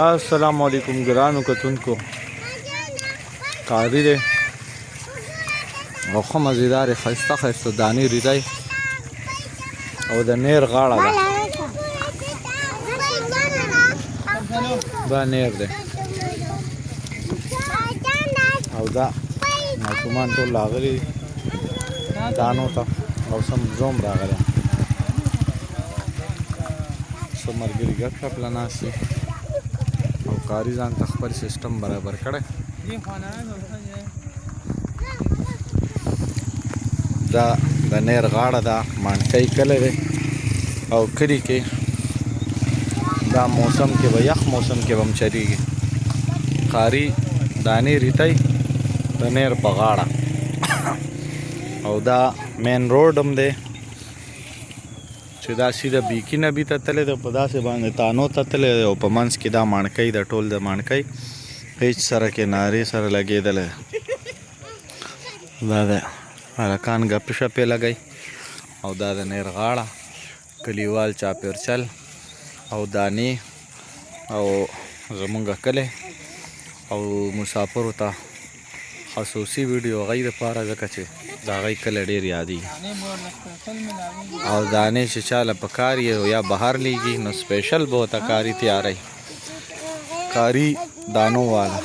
अस्सलाम वालेकुम ګرانو کتونکو کاری دی او ښه مزیدارې ښایسته ښایسته دانې ریدی او د نیر غاړه ده دا نیر دی او دا ماشومان ټول راغلي دانو ته او سم زوم راغلی څه ملګري ګپ شپ له ناست دي او کاري ځان ته خپل سیسټم برابر کړی دا د نیر غاړه ده مانکی کلی دی او کلي کې دا موسم کې به یخ موسم کې به هم چلیږي کاري دانې ریتی د نیر په غاړه او دا مین روډ هم دی چې دا سیده بیکي نبي ته تللی دی په داسې باندې تانو ته تللی دی او په منځ کې دا ماڼکی د ټول د ماڼکی هیڅ سره کنارې سره لګېدلی دا د هلکان ګپې شپې لګی او دا د نیر غاړه کلیوال چاپیرچل او دانې او زمونږ کلی او مسافرو ته خصوصي ویډیو هغوی دپاره ځکه چې د هغوی کلی ډېر یادېږي او دانې چې چاله په کار یې یا بهر لیږي نو سپیشل به ورته کاري تیاری کاري دانو والا